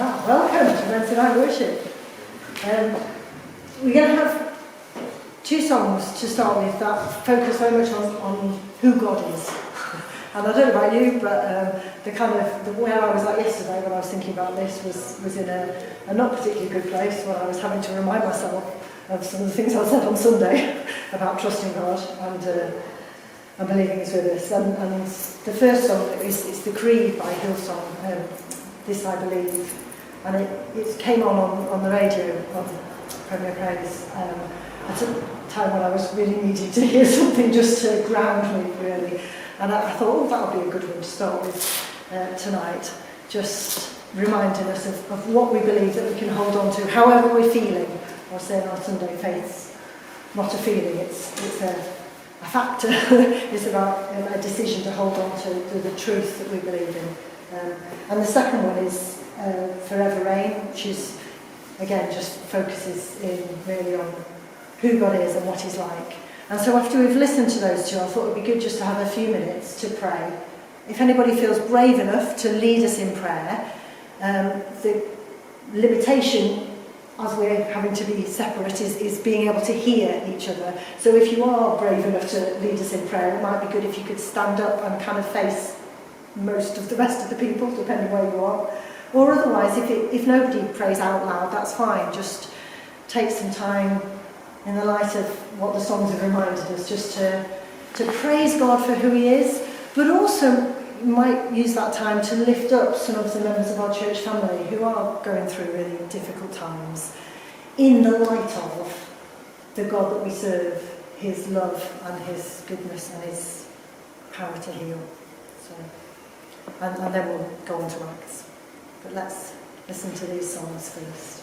Welcome to Wednesday night worship. We're going to have two songs to start with that focus very much on who God is. And I don't know about you, but the way I was like yesterday when I was thinking about this was in a not particularly good place, when I was having to remind myself of some of the things I said on Sunday about trusting God and believing He's with us. And the first song is The Creed by Hillsong, This I Believe. And it came on the radio on Premier Praise at a time when I was really needing to hear something just to ground me, really. And I thought, that would be a good one to start with tonight, just reminding us of what we believe that we can hold on to, however we're feeling. I was saying on Sunday, faith's not a feeling, it's a factor. It's about a decision to hold on to the truth that we believe in. And the second one is Forever Reign, which is, again, just focuses in really on who God is and what He's like. And so after we've listened to those two, I thought it would be good just to have a few minutes to pray. If anybody feels brave enough to lead us in prayer, the limitation as we're having to be separate is being able to hear each other. So if you are brave enough to lead us in prayer, it might be good if you could stand up and kind of face most of the rest of the people, depending where you are. Or otherwise, if nobody prays out loud, that's fine. Just take some time in the light of what the songs have reminded us, just to praise God for who He is, but also you might use that time to lift up some of the members of our church family who are going through really difficult times in the light of the God that we serve, His love and His goodness and His power to heal. So, and then we'll go on to Acts. But let's listen to these songs first.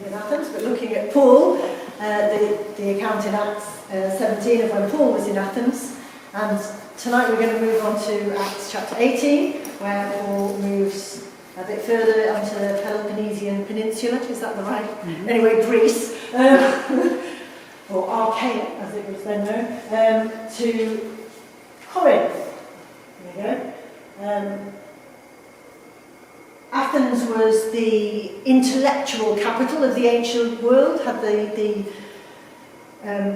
In Athens, but looking at Paul, the account in Acts 17 of when Paul was in Athens. And tonight we're going to move on to Acts chapter 18, where Paul moves a bit further onto the Peloponnesian Peninsula. Is that the right? Mm-hmm. Anyway, Greece, or Achaia, as it was then known, to Corinth. There you go. Athens was the intellectual capital of the ancient world, had the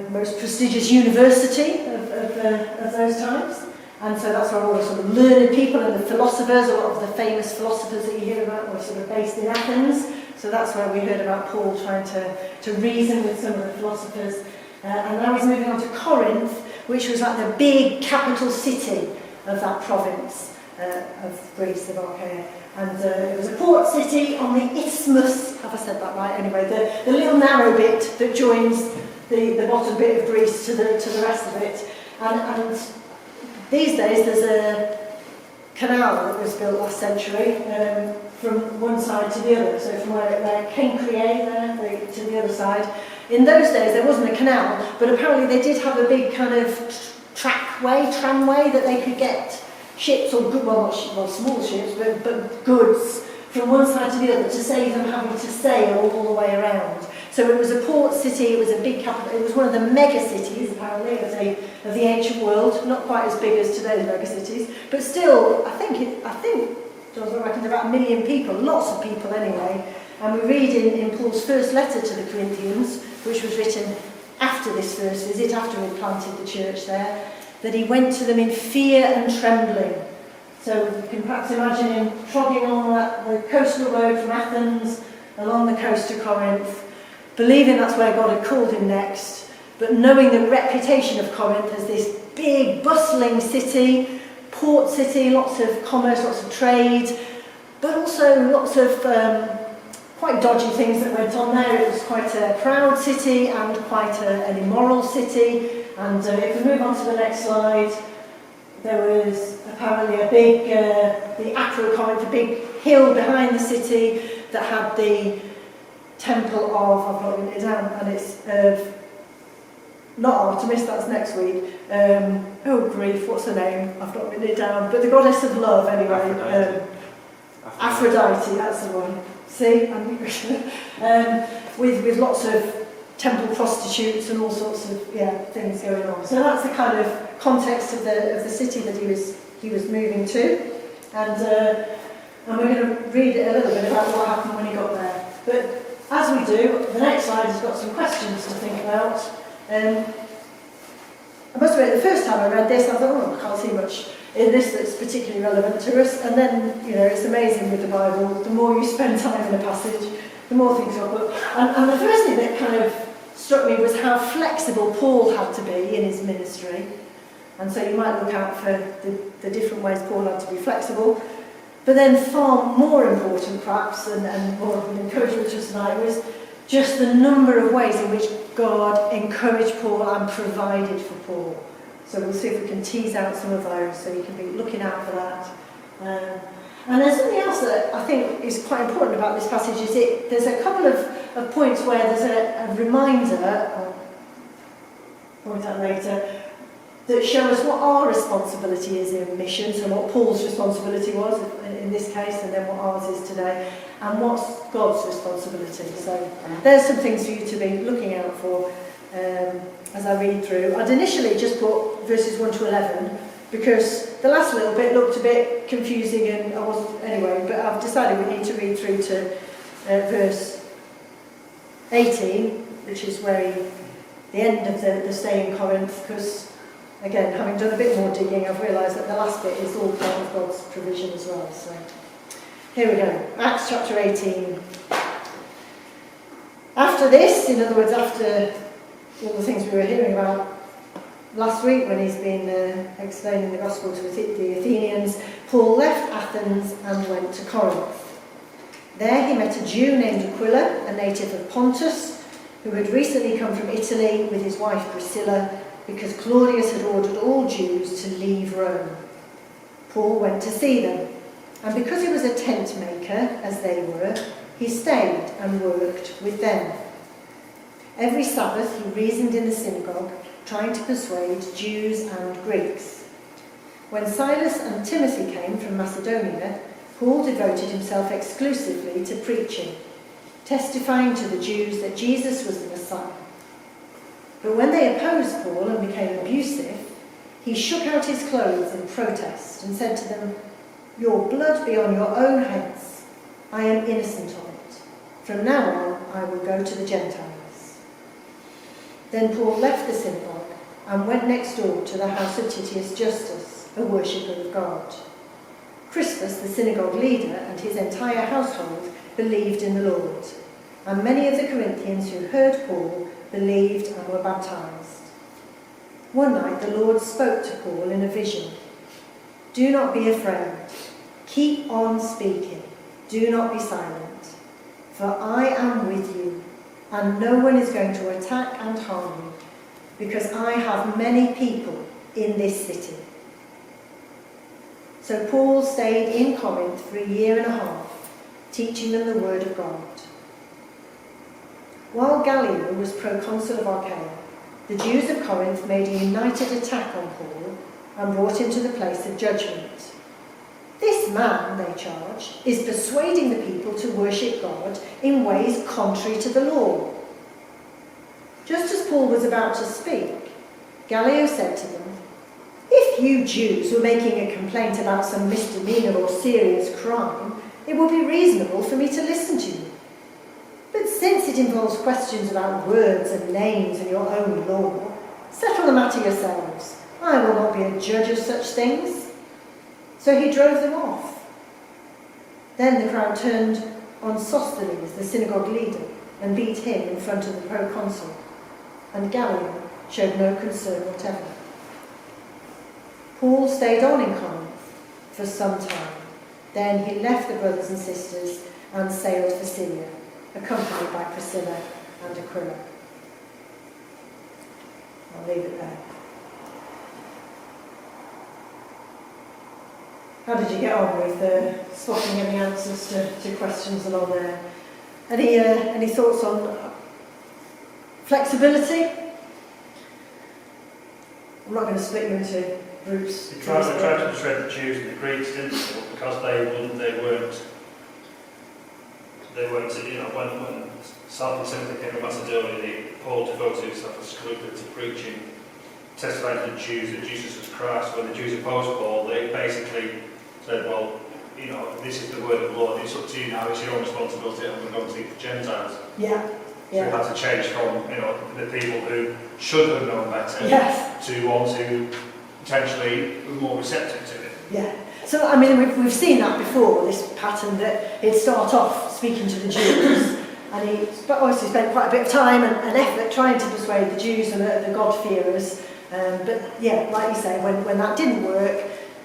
most prestigious university of those times, and so that's where all the sort of learned people and the philosophers, a lot of the famous philosophers that you hear about were sort of based in Athens. So that's where we heard about Paul trying to reason with some of the philosophers. And now he's moving on to Corinth, which was like the big capital city of that province of Greece, of Achaia. And it was a port city on the isthmus, have I said that right? Anyway, the little narrow bit that joins the bottom bit of Greece to the rest of it. And these days there's a canal that was built last century from one side to the other. So from where Kenkrea there to the other side. In those days there wasn't a canal, but apparently they did have a big kind of tramway that they could get ships, or good, well, small ships, but goods from one side to the other to save them having to sail all the way around. So it was a port city, it was a big capital, it was one of the mega cities, apparently, of the ancient world, not quite as big as today's mega cities, but still, I think John's reckoned about 1 million people, lots of people anyway. And we read in Paul's first letter to the Corinthians, which was written after this first visit, after he planted the church there, that he went to them in fear and trembling. So you can perhaps imagine him trotting on the coastal road from Athens along the coast to Corinth, believing that's where God had called him next, but knowing the reputation of Corinth as this big, bustling city, port city, lots of commerce, lots of trade, but also lots of quite dodgy things that went on there. It was quite a proud city and quite an immoral city. And if we move on to the next slide, there was apparently a big, the Acrocorinth, a big hill behind the city that had the temple of, I've not written it down, and it's not Artemis, that's next week. Oh grief, what's the name? I've not written it down, but the goddess of love anyway. Aphrodite, that's the one. See, with lots of temple prostitutes and all sorts of things going on. So that's the kind of context of the city that he was moving to. And And we're going to read a little bit about what happened when he got there. But as we do, the next slide has got some questions to think about. I must admit, the first time I read this, I thought, oh, I can't see much in this that's particularly relevant to us. And then, you know, it's amazing with the Bible. The more you spend time in a passage, the more things crop up. And the first thing that kind of struck me was how flexible Paul had to be in his ministry. And so you might look out for the different ways Paul had to be flexible. But then far more important, perhaps, and more of an encouragement to us tonight, was just the number of ways in which God encouraged Paul and provided for Paul. So we'll see if we can tease out some of those, so you can be looking out for that. And there's something else that I think is quite important about this passage, is there's a couple of points where there's a reminder, I'll point out later, that show us what our responsibility is in mission, so what Paul's responsibility was in this case, and then what ours is today, and what's God's responsibility. So there's some things for you to be looking out for as I read through. I'd initially just put verses 1 to 11, because the last little bit looked a bit confusing, and I wasn't anyway, but I've decided we need to read through to verse 18, which is where the end of the stay in Corinth, because again, having done a bit more digging, I've realised that the last bit is all part of God's provision as well. So here we go. Acts chapter 18. After this, in other words, after all the things we were hearing about last week when he's been explaining the gospel to the Athenians, Paul left Athens and went to Corinth. There he met a Jew named Aquila, a native of Pontus, who had recently come from Italy with his wife Priscilla, because Claudius had ordered all Jews to leave Rome. Paul went to see them, and because he was a tent maker, as they were, he stayed and worked with them. Every Sabbath he reasoned in the synagogue, trying to persuade Jews and Greeks. When Silas and Timothy came from Macedonia, Paul devoted himself exclusively to preaching, testifying to the Jews that Jesus was the Messiah. But when they opposed Paul and became abusive, he shook out his clothes in protest and said to them, "Your blood be on your own heads. I am innocent of it. From now on, I will go to the Gentiles." Then Paul left the synagogue and went next door to the house of Titius Justus, a worshipper of God. Crispus, the synagogue leader, and his entire household believed in the Lord, and many of the Corinthians who heard Paul believed and were baptized. One night the Lord spoke to Paul in a vision. "Do not be afraid. Keep on speaking. Do not be silent. For I am with you, and no one is going to attack and harm you, because I have many people in this city." So Paul stayed in Corinth for a year and a half, teaching them the word of God. While Gallio was proconsul of Achaia, the Jews of Corinth made a united attack on Paul and brought him to the place of judgment. "This man," they charged, "is persuading the people to worship God in ways contrary to the law." Just as Paul was about to speak, Gallio said to them, "If you Jews were making a complaint about some misdemeanor or serious crime, it would be reasonable for me to listen to you. But since it involves questions about words and names and your own law, settle the matter yourselves. I will not be a judge of such things." So he drove them off. Then the crowd turned on Sosthenes, the synagogue leader, and beat him in front of the proconsul. And Gallio showed no concern whatever. Paul stayed on in Corinth for some time. Then he left the brothers and sisters and sailed for Syria, accompanied by Priscilla and Aquila. I'll leave it there. How did you get on with spotting any answers to questions along there? Any thoughts on flexibility? I'm not going to split you into groups. They tried to persuade the Jews and the Greeks, didn't they? Because they weren't, you know, when Silas and Timothy came from Macedonia, Paul devoted himself exclusively to preaching, testifying to the Jews that Jesus was Christ. When the Jews opposed Paul, they basically said, well, you know, this is the word of the Lord, it's up to you now, it's your own responsibility, I'm going to speak to Gentiles. Yeah. So we had to change from, you know, the people who should have known better Yes. to ones who potentially were more receptive to it. Yeah. So, I mean, we've seen that before, this pattern that he'd start off speaking to the Jews, and he obviously spent quite a bit of time and effort trying to persuade the Jews and the God-fearers. But yeah, like you say, when that didn't work,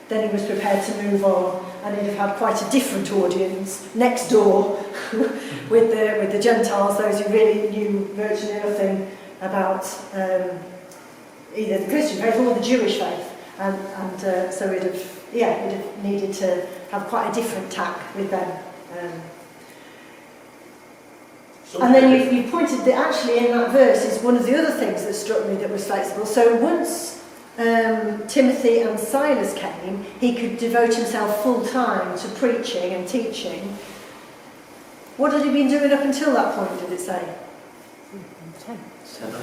then he was prepared to move on, and he'd have had quite a different audience next door with the Gentiles, those who really knew virtually nothing about either the Christian faith or the Jewish faith. And so he'd have needed to have quite a different tack with them. And then you pointed that actually in that verse is one of the other things that struck me that was flexible. So once Timothy and Silas came, he could devote himself full time to preaching and teaching. What had he been doing up until that point, did it say?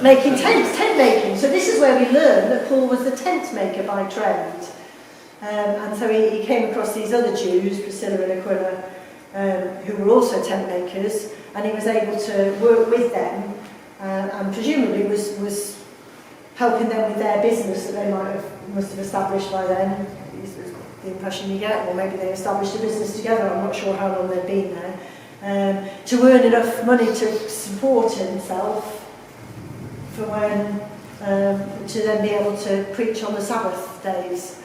Making tents, tent making. So this is where we learn that Paul was the tent maker by trade. And so he came across these other Jews, Priscilla and Aquila, who were also tent makers, and he was able to work with them and presumably was helping them with their business that they must have established by then. Is the impression you get, or maybe they established a business together, I'm not sure how long they'd been there, to earn enough money to support himself for when, to then be able to preach on the Sabbath days.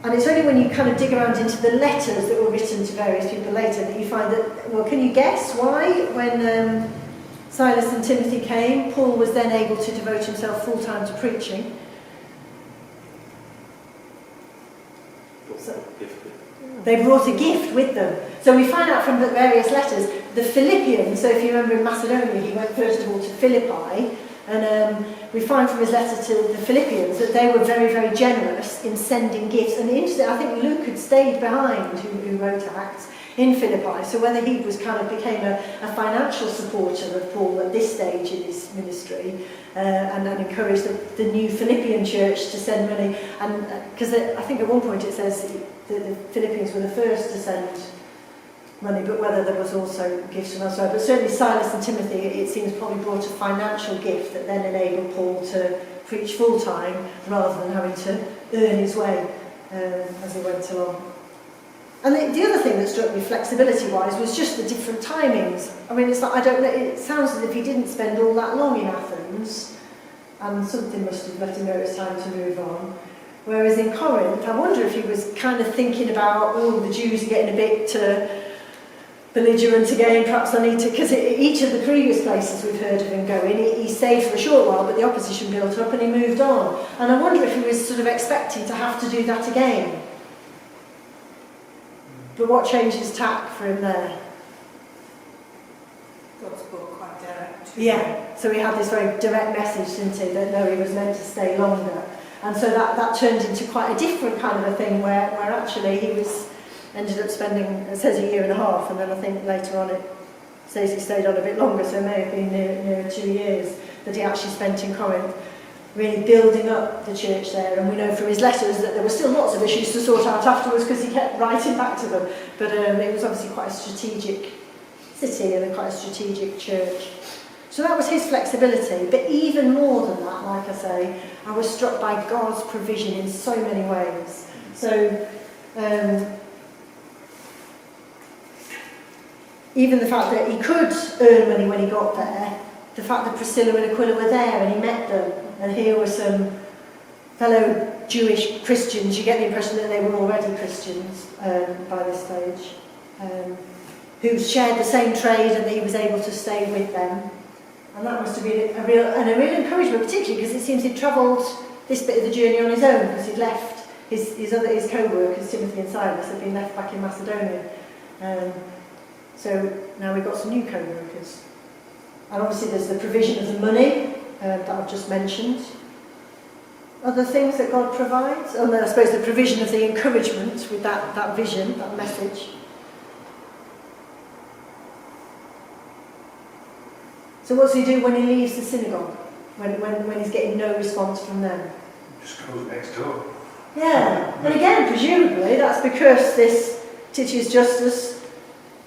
And it's only when you kind of dig around into the letters that were written to various people later that you find that, well, can you guess why when Silas and Timothy came, Paul was then able to devote himself full-time to preaching? So, they brought a gift with them. So we find out from the various letters, the Philippians, so if you remember in Macedonia, he went first of all to Philippi, and we find from his letter to the Philippians that they were very, very generous in sending gifts. And interesting, I think Luke had stayed behind, who wrote Acts, in Philippi. So whether he was kind of became a financial supporter of Paul at this stage in his ministry, and encouraged the new Philippian church to send money. And because I think at one point it says that the Philippians were the first to send money, but whether there was also gifts from elsewhere. But certainly Silas and Timothy, it seems, probably brought a financial gift that then enabled Paul to preach full-time rather than having to earn his way as he went along. And the other thing that struck me flexibility-wise was just the different timings. I mean, it's like, I don't know, it sounds as if he didn't spend all that long in Athens, and something must have let him know it's time to move on. Whereas in Corinth, I wonder if he was kind of thinking about, oh, the Jews are getting a bit belligerent again, perhaps I need to, because each of the previous places we've heard of him going, he stayed for a short while, but the opposition built up and he moved on. And I wonder if he was sort of expecting to have to do that again. But what changed his tack for him there? God's book quite direct. Yeah, so he had this very direct message, didn't he, that no, he was meant to stay longer. And so that turned into quite a different kind of a thing where actually he ended up spending, it says a year and a half, and then I think later on it says he stayed on a bit longer, so it may have been near 2 years that he actually spent in Corinth, really building up the church there. And we know from his letters that there were still lots of issues to sort out afterwards because he kept writing back to them. But it was obviously quite a strategic city and quite a strategic church. So that was his flexibility. But even more than that, like I say, I was struck by God's provision in so many ways. So even the fact that he could earn money when he got there, the fact that Priscilla and Aquila were there and he met them, and here were some fellow Jewish Christians, you get the impression that they were already Christians by this stage, who shared the same trade and that he was able to stay with them. And that must have been a real encouragement, particularly because it seems he'd travelled this bit of the journey on his own, because he'd left his co-workers, Timothy and Silas, had been left back in Macedonia. So now we've got some new co-workers. And obviously there's the provision of the money that I've just mentioned. Other things that God provides? And then I suppose the provision of the encouragement with that vision, that message. So what's he do when he leaves the synagogue? When he's getting no response from them? Just goes next door. Yeah, and again, presumably, that's because this Titius Justus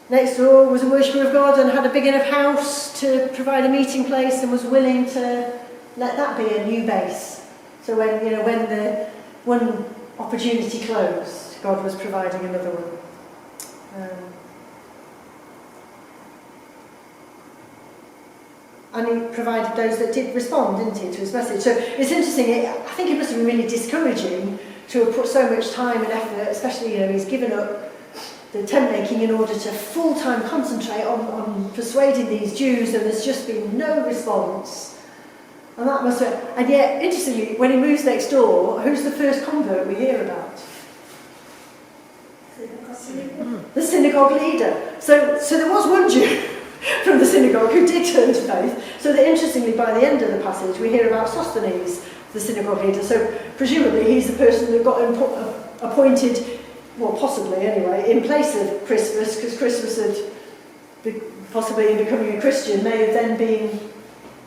next door was a worshipper of God and had a big enough house to provide a meeting place and was willing to let that be a new base. So when the one opportunity closed, God was providing another one. And he provided those that did respond, didn't he, to his message. So it's interesting, I think it must have been really discouraging to have put so much time and effort, especially, he's given up the tent making in order to full-time concentrate on persuading these Jews, and there's just been no response. And that must have, and yet, interestingly, when he moves next door, who's the first convert we hear about? The synagogue leader. So there was one Jew from the synagogue who did turn to faith. So that interestingly, by the end of the passage, we hear about Sosthenes, the synagogue leader. So presumably he's the person that got appointed, well, possibly anyway, in place of Crispus, because Crispus had, possibly in becoming a Christian, may have then been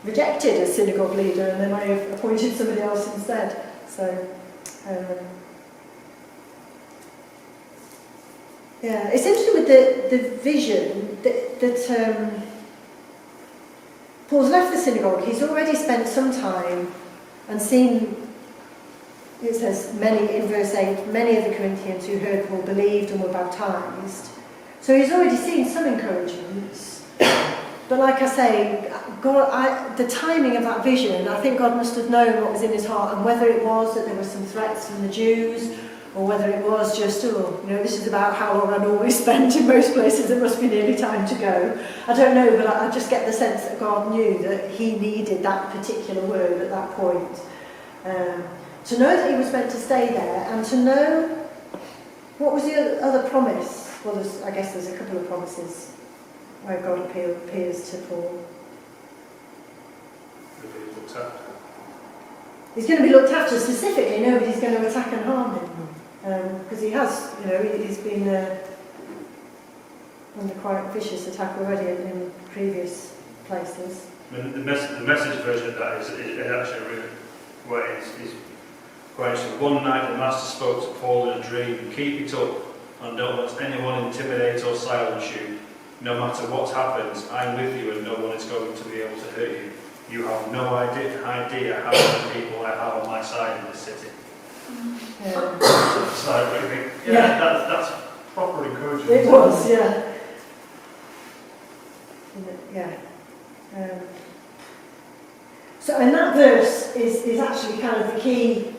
rejected as synagogue leader, and they may have appointed somebody else instead. So, yeah, it's interesting with the vision that Paul's left the synagogue. He's already spent some time and seen, it says, many, in verse 8, many of the Corinthians who heard Paul believed and were baptised. So he's already seen some encouragements. But like I say, God, the timing of that vision, I think God must have known what was in his heart, and whether it was that there were some threats from the Jews, or whether it was just, this is about how long I normally spend in most places, it must be nearly time to go. I don't know, but I just get the sense that God knew that he needed that particular word at that point. To know that he was meant to stay there, and to know, what was the other promise? Well, I guess there's a couple of promises where God appears to Paul. He's going to be looked after specifically. Nobody's going to attack and harm him. Because he has, he's been under quite vicious attack already in previous places. I mean, the message version of that is actually really where it's quite interesting. One night the master spoke to Paul in a dream: keep it up and don't let anyone intimidate or silence you. No matter what happens, I'm with you and no one is going to be able to hurt you. You have no idea how many people I have on my side in this city. That's proper encouragement. It was, yeah. So, and that verse is actually kind of the key,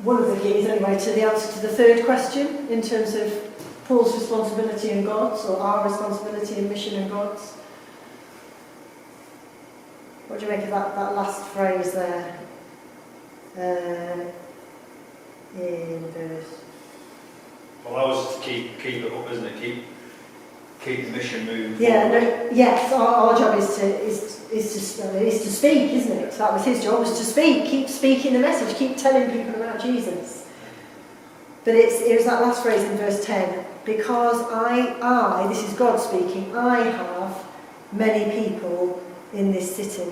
one of the keys anyway, to the answer to the third question in terms of Paul's responsibility and God's, or our responsibility and mission and God's. What do you make of that last phrase there? In verse. Well, that was to keep it up, isn't it? Keep the mission moving. Yeah. Yes. Our job is to speak, isn't it? So that was his job, was to speak. Keep speaking the message. Keep telling people about Jesus. But it was that last phrase in verse 10. Because I, this is God speaking. I have many people in this city,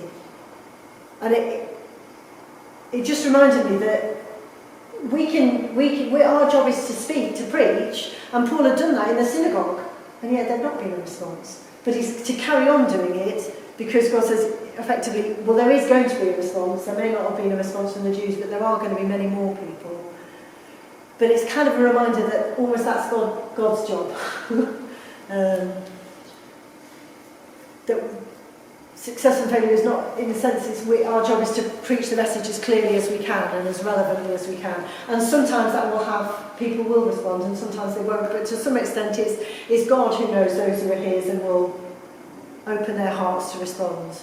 and it just reminded me that our job is to speak, to preach, and Paul had done that in the synagogue, and yet there'd not been a response. But he's to carry on doing it because God says effectively, well, there is going to be a response. There may not have been a response from the Jews, but there are going to be many more people. But it's kind of a reminder that almost that's God's job. That success and failure is not, in a sense, our job is to preach the message as clearly as we can and as relevantly as we can. And sometimes that will have, people will respond and sometimes they won't, but to some extent it's God who knows those who are his and will open their hearts to respond.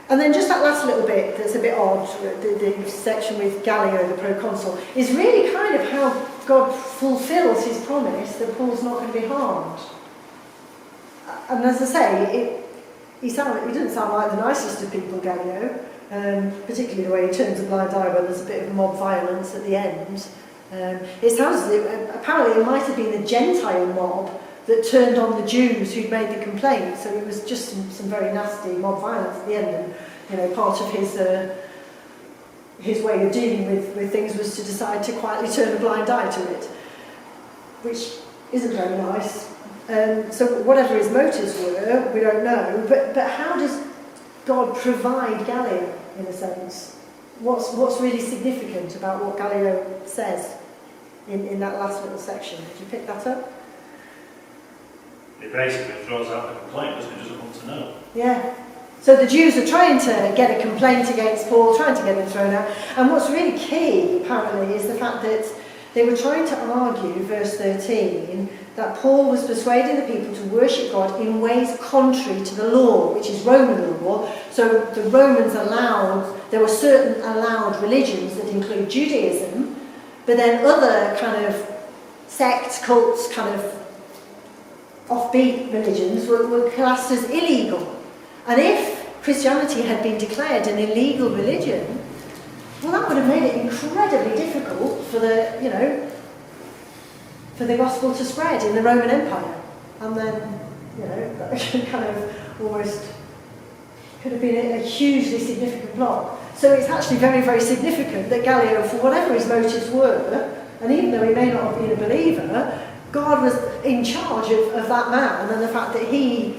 And then just that last little bit that's a bit odd, the section with Gallio, the proconsul, is really kind of how God fulfills his promise that Paul's not going to be harmed. And as I say, he doesn't sound like the nicest of people, Gallio, particularly the way he turns a blind eye when there's a bit of mob violence at the end. It sounds as if, apparently it might have been the Gentile mob that turned on the Jews who'd made the complaint, so it was just some very nasty mob violence at the end, and part of his way of dealing with things was to decide to quietly turn a blind eye to it, which isn't very nice. So whatever his motives were, we don't know. But how does God provide Gallio, in a sense? What's really significant about what Gallio says in that last little section? Did you pick that up? It basically throws out the complaint, doesn't it? He doesn't want to know. Yeah. So the Jews are trying to get a complaint against Paul, trying to get him thrown out. And what's really key, apparently, is the fact that they were trying to argue, verse 13, that Paul was persuading the people to worship God in ways contrary to the law, which is Roman law. So the Romans there were certain allowed religions that include Judaism, but then other kind of sects, cults, kind of offbeat religions were classed as illegal. And if Christianity had been declared an illegal religion, well, that would have made it incredibly difficult for the gospel to spread in the Roman Empire. And then, that kind of almost could have been a hugely significant block. So it's actually very, very significant that Gallio, for whatever his motives were, and even though he may not have been a believer, God was in charge of that man, and the fact that he,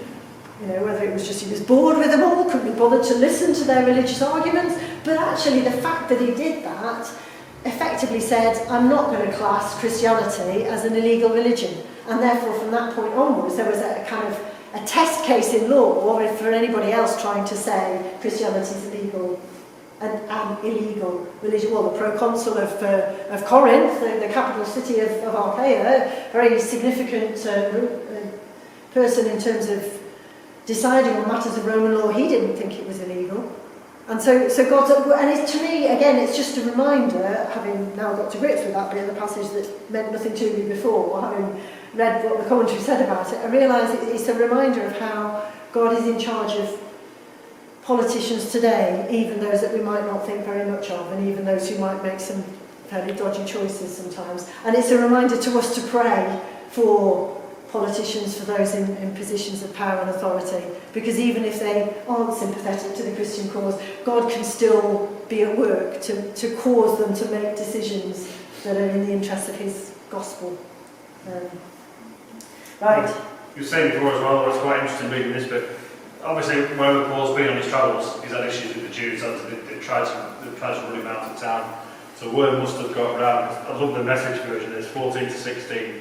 whether it was just he was bored with them all, couldn't be bothered to listen to their religious arguments, but actually the fact that he did that effectively said, I'm not going to class Christianity as an illegal religion. And therefore, from that point onwards, there was a kind of a test case in law, or for anybody else trying to say Christianity is illegal, an illegal religion. Well, the proconsul of Corinth, the capital city of Achaia, very significant person in terms of deciding on matters of Roman law, he didn't think it was illegal. And so God's, and to me, again, it's just a reminder, having now got to grips with that bit of the passage that meant nothing to me before, or having read what the commentary said about it, I realise it's a reminder of how God is in charge of politicians today, even those that we might not think very much of, and even those who might make some fairly dodgy choices sometimes. And it's a reminder to us to pray for politicians, for those in positions of power and authority, because even if they aren't sympathetic to the Christian cause, God can still be at work to cause them to make decisions that are in the interest of his gospel. Right. You were saying before as well, it's quite interesting reading this, but obviously wherever Paul's been on his travels, he's had issues with the Jews. They tried to run him out of town. So word must have got around. I love the Message version. It's 14 to 16.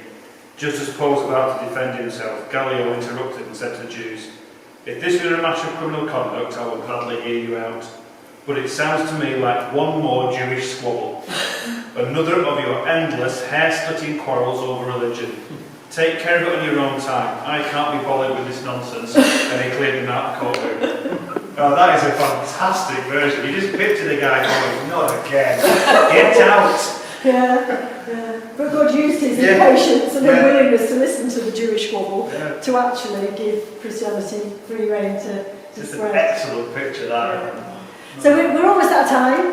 Just as Paul was about to defend himself, Gallio interrupted and said to the Jews, "If this were a matter of criminal conduct, I would gladly hear you out. But it sounds to me like one more Jewish squabble. Another of your endless, hair-splitting quarrels over religion. Take care of it on your own time. I can't be bothered with this nonsense." And he cleared him out of the courtroom. Oh, that is a fantastic version. You just picture the guy going, "Not again. Get out." Yeah. But God used his impatience and unwillingness to listen to the Jewish squabble to actually give Christianity free rein to Just spread. an excellent picture, that. So we're almost out of time,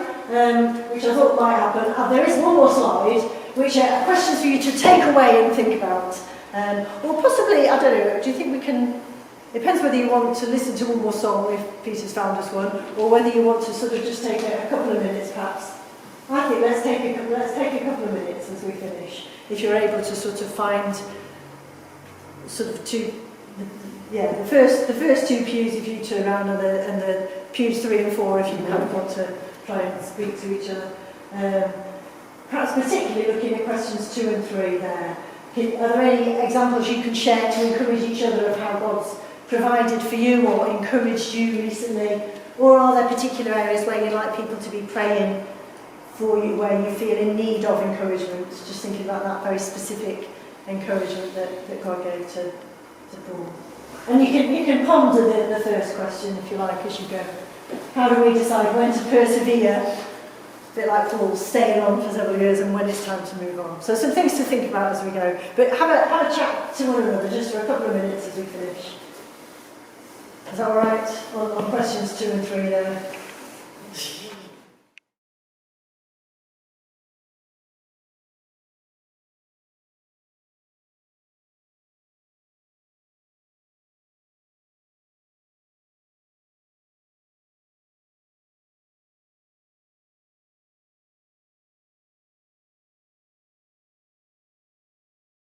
which I thought might happen. There is one more slide, which are questions for you to take away and think about. Or possibly, I don't know, do you think we can... It depends whether you want to listen to one more song, if Peter's found us one, or whether you want to sort of just take a couple of minutes, perhaps. I think let's take a couple of minutes as we finish. If you're able to sort of find sort of the first two pews if you turn around, and the pews 3 and 4 if you kind of want to try and speak to each other. Perhaps particularly looking at questions 2 and 3 there. Are there any examples you can share to encourage each other of how God's provided for you or encouraged you recently? Or are there particular areas where you'd like people to be praying for you, where you feel in need of encouragement? Just thinking about that very specific encouragement that God gave to Paul. And you can ponder the first question, if you like, as you go. How do we decide when to persevere? A bit like Paul, staying on for several years, and when it's time to move on. So some things to think about as we go. But have a chat to one another just for a couple of minutes as we finish. Is that all right? On questions 2 and 3 there.